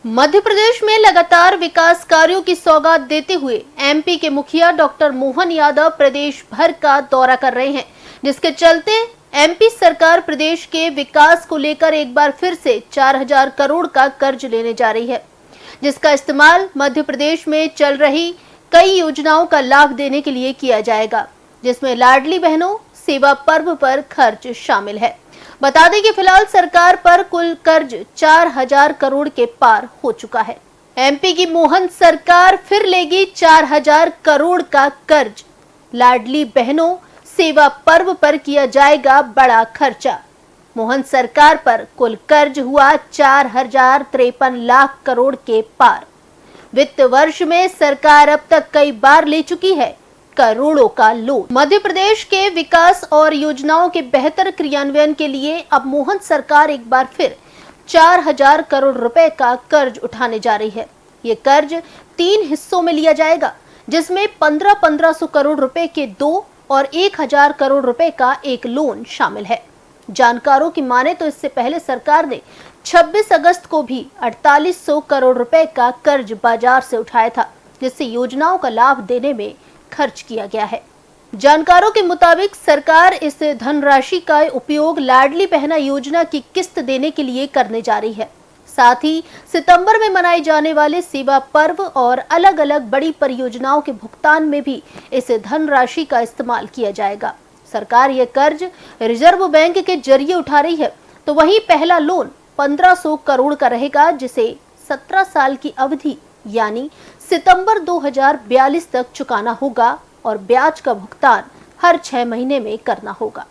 मध्य प्रदेश में लगातार विकास कार्यों की सौगात देते हुए एमपी के मुखिया डॉक्टर मोहन यादव प्रदेश भर का दौरा कर रहे हैं, जिसके चलते एमपी सरकार प्रदेश के विकास को लेकर एक बार फिर से 4000 करोड़ का कर्ज लेने जा रही है, जिसका इस्तेमाल मध्य प्रदेश में चल रही कई योजनाओं का लाभ देने के लिए किया जाएगा, जिसमें लाडली बहनों सेवा पर्व पर खर्च शामिल है। बता दें कि फिलहाल सरकार पर कुल कर्ज 4000 करोड़ के पार हो चुका है। एमपी की मोहन सरकार फिर लेगी 4000 करोड़ का कर्ज। लाडली बहनों सेवा पर्व पर किया जाएगा बड़ा खर्चा। मोहन सरकार पर कुल कर्ज हुआ 4053 लाख करोड़ के पार। वित्त वर्ष में सरकार अब तक कई बार ले चुकी है करोड़ों का लोन। मध्य प्रदेश के विकास और योजनाओं के बेहतर क्रियान्वयन के लिए अब मोहन सरकार एक बार फिर 4000 करोड़ रुपए का कर्ज उठाने जा रही है। ये कर्ज 3 हिस्सों में लिया जाएगा, जिसमें 1500 करोड़ रुपए के 2 और 1000 करोड़ रुपए का एक लोन शामिल है। जानकारों की माने तो इससे पहले सरकार ने 26 अगस्त को भी 4800 करोड़ रुपए का कर्ज बाजार से उठाया था, जिससे योजनाओं का लाभ देने में खर्च किया गया है। जानकारों के मुताबिक सरकार इस धनराशि का उपयोग लाडली बहना योजना की किस्त देने के लिए करने जा रही है। साथ ही सितंबर में मनाए जाने वाले सेवा पर्व और अलग अलग बड़ी परियोजनाओं के भुगतान में भी इस धनराशि का इस्तेमाल किया जाएगा। सरकार यह कर्ज रिजर्व बैंक के जरिए उठा रही है, तो वहीं पहला लोन 1500 करोड़ का रहेगा, जिसे 17 साल की अवधि यानी सितंबर 2042 तक चुकाना होगा और ब्याज का भुगतान हर 6 महीने में करना होगा।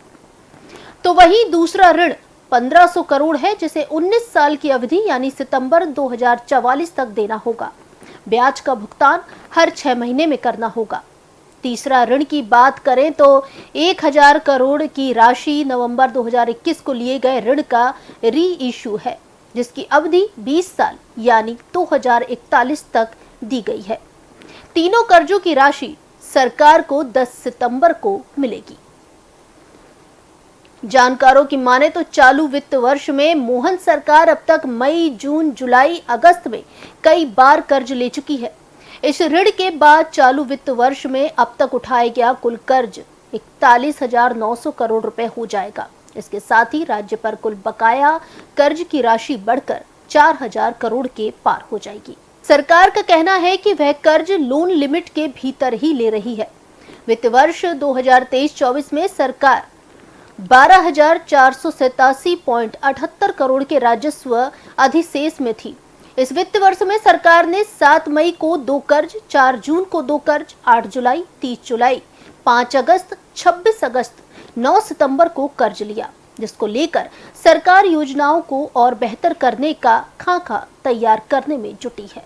तो वहीं दूसरा ऋण 1500 करोड़ है, जिसे 19 साल की अवधि यानी सितंबर 2044 तक देना होगा। ब्याज का भुगतान हर 6 महीने में करना होगा। तीसरा ऋण की बात करें तो 1000 करोड़ की राशि नवंबर 2021 को लिए गए ऋण का री इशू है, जिसकी अवधि 20 साल यानी 2041 तक दी गई है। तीनों कर्जों की राशि सरकार को 10 सितंबर को मिलेगी। जानकारों की माने तो चालू वित्त वर्ष में मोहन सरकार अब तक मई, जून, जुलाई, अगस्त में कई बार कर्ज ले चुकी है। इस ऋण के बाद चालू वित्त वर्ष में अब तक उठाया गया कुल कर्ज 41,900 करोड़ रुपए हो जाएगा। इसके साथ ही राज्य पर कुल बकाया कर्ज की राशि बढ़कर 4000 करोड़ के पार हो जाएगी। सरकार का कहना है कि वह कर्ज लोन लिमिट के भीतर ही ले रही है। वित्त वर्ष 2023-24 में सरकार 12,487.78 करोड़ के राजस्व अधिशेष में थी। इस वित्त वर्ष में सरकार ने 7 मई को 2 कर्ज, 4 जून को 2 कर्ज, 8 जुलाई, 30 जुलाई, 5 अगस्त, 26 अगस्त, 9 सितंबर को कर्ज लिया, जिसको लेकर सरकार योजनाओं को और बेहतर करने का खाका तैयार करने में जुटी है।